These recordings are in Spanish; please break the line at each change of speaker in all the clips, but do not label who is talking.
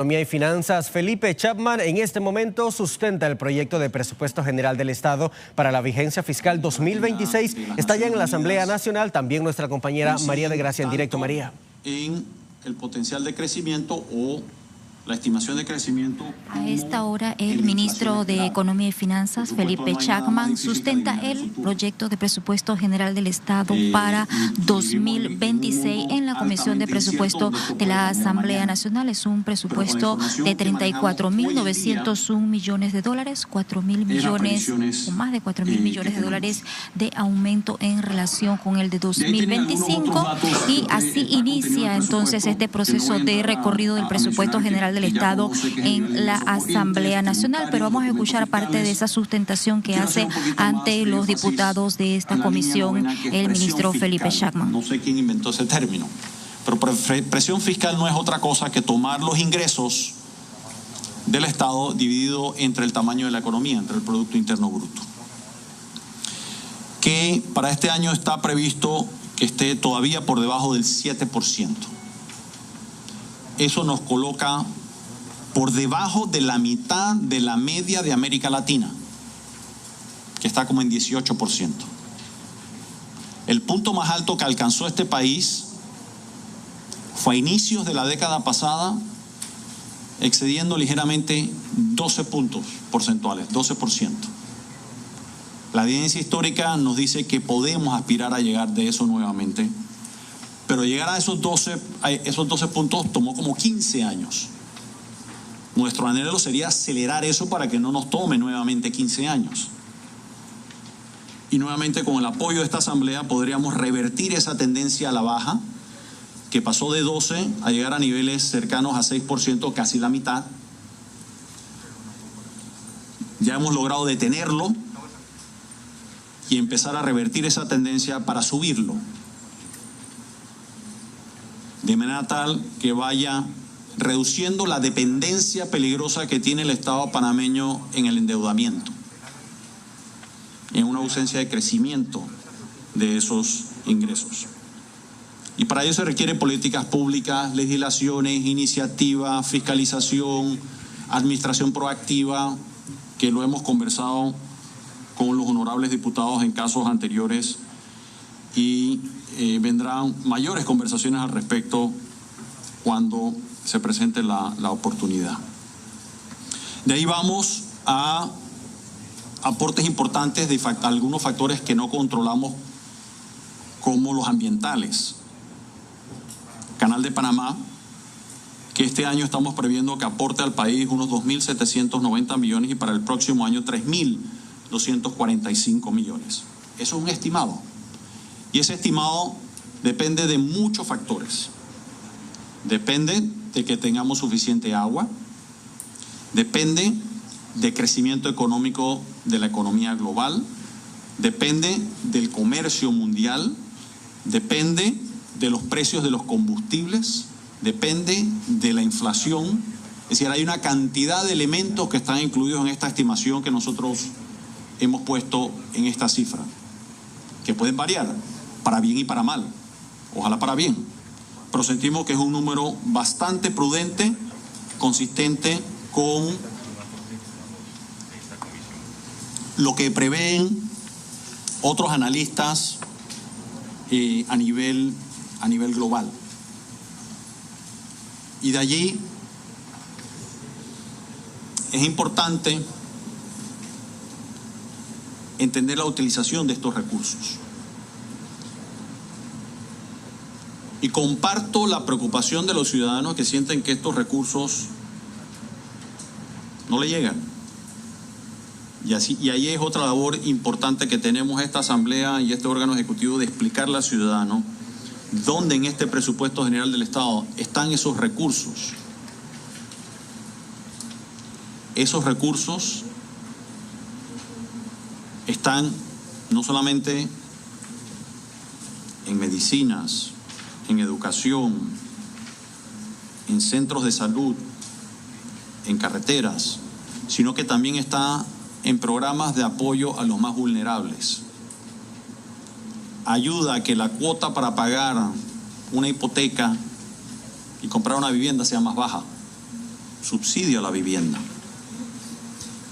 Economía y Finanzas, Felipe Chapman, en este momento sustenta el proyecto de presupuesto general del Estado para la vigencia fiscal 2026. Está ya en la Asamblea Nacional, también nuestra compañera María de Gracia en directo. María.
En el potencial de crecimiento o la estimación de crecimiento.
A esta hora, el ministro de Economía y Finanzas, Felipe Chapman, sustenta el proyecto de presupuesto general del Estado para 2026 en la Comisión de Presupuesto de la Asamblea Nacional. Es un presupuesto de 34.901 millones de dólares, 4.000 millones o más de 4.000 millones de dólares de aumento en relación con el de 2025. Y así inicia entonces este proceso de recorrido del presupuesto general del Estado en la Asamblea Nacional, pero vamos a escuchar parte de esa sustentación que hace ante los diputados de esta comisión el ministro Felipe Chapman.
No sé quién inventó ese término, pero presión fiscal no es otra cosa que tomar los ingresos del Estado dividido entre el tamaño de la economía, entre el Producto Interno Bruto, que para este año está previsto que esté todavía por debajo del 7%. Eso nos coloca por debajo de la mitad de la media de América Latina, que está como en 18%. El punto más alto que alcanzó este país fue a inicios de la década pasada, excediendo ligeramente 12 puntos porcentuales, 12%. La evidencia histórica nos dice que podemos aspirar a llegar de eso nuevamente, pero llegar a esos 12 puntos tomó como 15 años. Nuestro anhelo sería acelerar eso para que no nos tome nuevamente 15 años. Y nuevamente con el apoyo de esta Asamblea podríamos revertir esa tendencia a la baja, que pasó de 12 a llegar a niveles cercanos a 6%, casi la mitad. Ya hemos logrado detenerlo y empezar a revertir esa tendencia para subirlo, de manera tal que vaya reduciendo la dependencia peligrosa que tiene el Estado panameño en el endeudamiento, en una ausencia de crecimiento de esos ingresos. Y para ello se requieren políticas públicas, legislaciones, iniciativas, fiscalización, administración proactiva, que lo hemos conversado con los honorables diputados en casos anteriores, y vendrán mayores conversaciones al respecto cuando se presente la oportunidad. De ahí vamos a aportes importantes de algunos factores que no controlamos, como los ambientales. Canal de Panamá, que este año estamos previendo que aporte al país unos 2.790 millones y para el próximo año 3.245 millones. Eso es un estimado. Y ese estimado depende de muchos factores. Depende de que tengamos suficiente agua, depende del crecimiento económico de la economía global, depende del comercio mundial, depende de los precios de los combustibles, depende de la inflación. Es decir, hay una cantidad de elementos que están incluidos en esta estimación que nosotros hemos puesto en esta cifra, que pueden variar para bien y para mal, ojalá para bien, pero sentimos que es un número bastante prudente, consistente con lo que prevén otros analistas a nivel global. Y de allí es importante entender la utilización de estos recursos. Y comparto la preocupación de los ciudadanos que sienten que estos recursos no le llegan. Y ahí es otra labor importante que tenemos esta Asamblea y este órgano ejecutivo, de explicarle al ciudadano dónde en este presupuesto general del Estado están esos recursos. Esos recursos están no solamente en medicinas, en educación, en centros de salud, en carreteras, sino que también está en programas de apoyo a los más vulnerables. Ayuda a que la cuota para pagar una hipoteca y comprar una vivienda sea más baja. subsidio a la vivienda.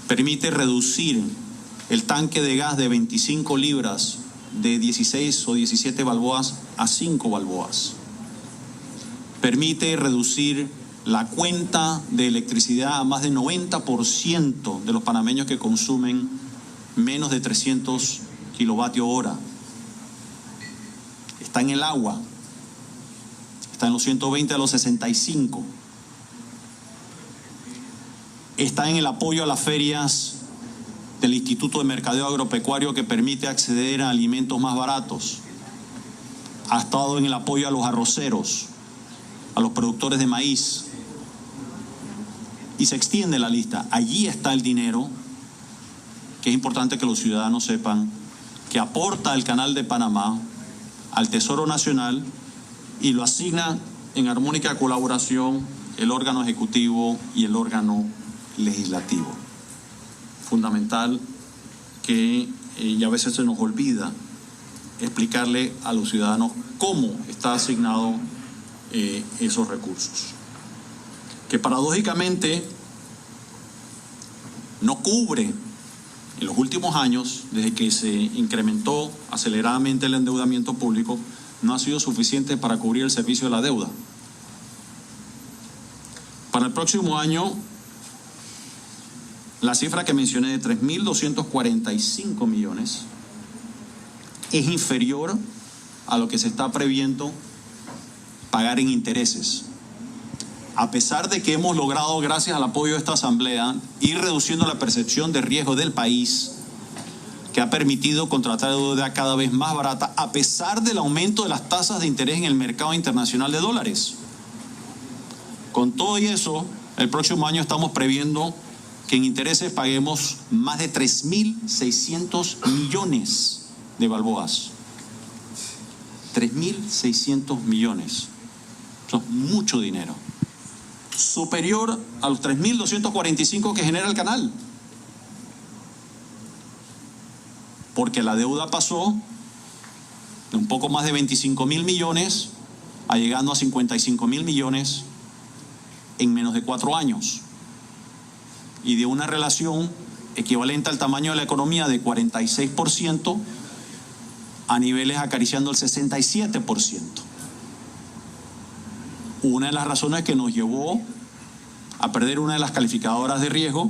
Permite reducir el tanque de gas de 25 libras de 16 o 17 balboas a 5 balboas. Permite reducir la cuenta de electricidad a más del 90% de los panameños que consumen menos de 300 kilovatios hora. Está en el agua, está en los 120 a los 65. Está en el apoyo a las ferias del Instituto de Mercadeo Agropecuario que permite acceder a alimentos más baratos. Ha estado en el apoyo a los arroceros, a los productores de maíz. Y se extiende la lista. Allí está el dinero, que es importante que los ciudadanos sepan, que aporta el Canal de Panamá al Tesoro Nacional y lo asigna en armónica colaboración el órgano ejecutivo y el órgano legislativo. Fundamental que y a veces se nos olvida explicarle a los ciudadanos cómo está asignado esos recursos, que paradójicamente no cubre en los últimos años, desde que se incrementó aceleradamente el endeudamiento público, no ha sido suficiente para cubrir el servicio de la deuda. Para el próximo año, la cifra que mencioné de 3.245 millones es inferior a lo que se está previendo pagar en intereses. A pesar de que hemos logrado, gracias al apoyo de esta Asamblea, ir reduciendo la percepción de riesgo del país, que ha permitido contratar deuda cada vez más barata, a pesar del aumento de las tasas de interés en el mercado internacional de dólares. Con todo y eso, el próximo año estamos previendo que en intereses paguemos más de 3.600 millones de balboas. 3.600 millones. Eso es mucho dinero. Superior a los 3.245 que genera el canal. Porque la deuda pasó de un poco más de 25.000 millones a llegando a 55.000 millones en menos de 4 años. Y de una relación equivalente al tamaño de la economía de 46% a niveles acariciando el 67%. Una de las razones que nos llevó a perder una de las calificadoras de riesgo,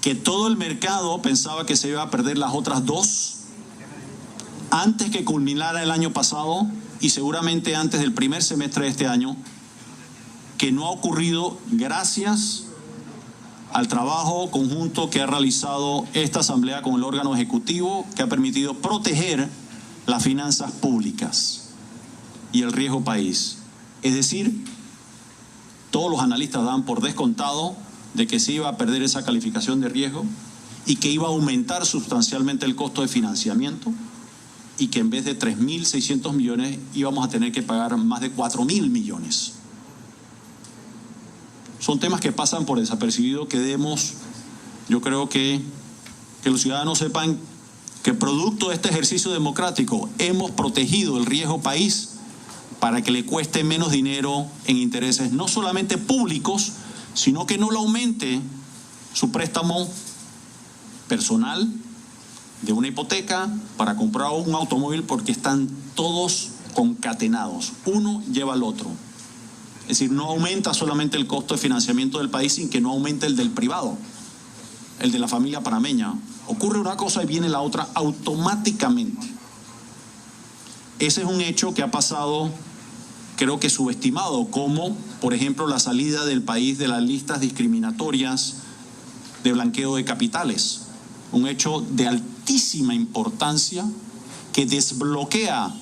que todo el mercado pensaba que se iba a perder las otras dos antes que culminara el año pasado y seguramente antes del primer semestre de este año, que no ha ocurrido gracias al trabajo conjunto que ha realizado esta Asamblea con el órgano ejecutivo, que ha permitido proteger las finanzas públicas y el riesgo país. Es decir, todos los analistas daban por descontado de que se iba a perder esa calificación de riesgo y que iba a aumentar sustancialmente el costo de financiamiento y que en vez de 3.600 millones íbamos a tener que pagar más de 4.000 millones. Son temas que pasan por desapercibido, que debemos, yo creo que los ciudadanos sepan que producto de este ejercicio democrático hemos protegido el riesgo país para que le cueste menos dinero en intereses, no solamente públicos, sino que no le aumente su préstamo personal de una hipoteca para comprar un automóvil, porque están todos concatenados, uno lleva al otro. Es decir, no aumenta solamente el costo de financiamiento del país sin que no aumente el del privado, el de la familia panameña. Ocurre una cosa y viene la otra automáticamente. Ese es un hecho que ha pasado, creo que subestimado, como por ejemplo la salida del país de las listas discriminatorias de blanqueo de capitales. Un hecho de altísima importancia que desbloquea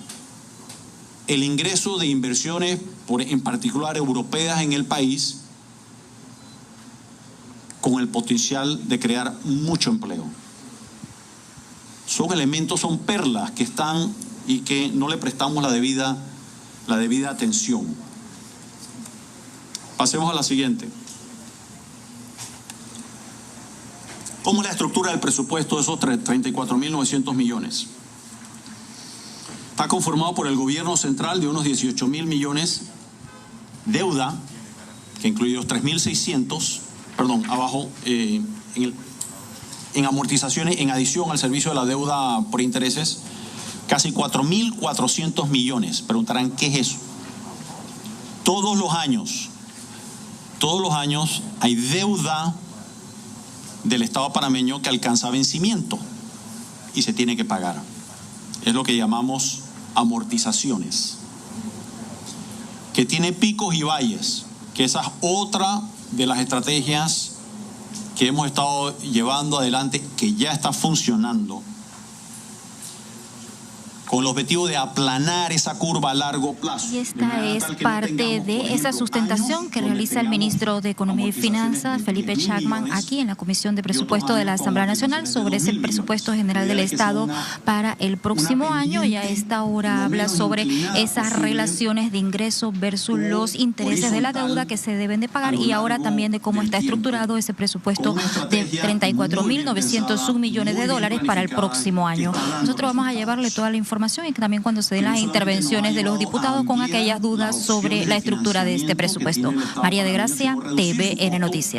el ingreso de inversiones, en particular europeas, en el país, con el potencial de crear mucho empleo. Son elementos, son perlas que están y que no le prestamos la debida atención. Pasemos a la siguiente. ¿Cómo es la estructura del presupuesto de esos 34.900 millones? Está conformado por el gobierno central de unos 18.000 millones, deuda que incluye los 3.600, perdón, abajo, en amortizaciones, en adición al servicio de la deuda por intereses, casi 4.400 millones. Preguntarán, ¿qué es eso? Todos los años hay deuda del Estado panameño que alcanza vencimiento y se tiene que pagar. Es lo que llamamos amortizaciones, que tiene picos y valles, que esa es otra de las estrategias que hemos estado llevando adelante, que ya está funcionando, con el objetivo de aplanar esa curva a largo plazo.
Y esta es parte de esa sustentación que realiza el ministro de Economía y Finanzas, Felipe Chapman, aquí en la Comisión de Presupuesto de la Asamblea Nacional sobre ese presupuesto general del Estado para el próximo año. Y a esta hora habla sobre esas relaciones de ingresos versus los intereses de la deuda que se deben de pagar, y ahora también de cómo está estructurado ese presupuesto de 34.901 millones de dólares para el próximo año. Nosotros vamos a llevarle toda la información y que también cuando se den las intervenciones de los diputados con aquellas dudas sobre la estructura de este presupuesto. María de Gracia, TVN Noticias.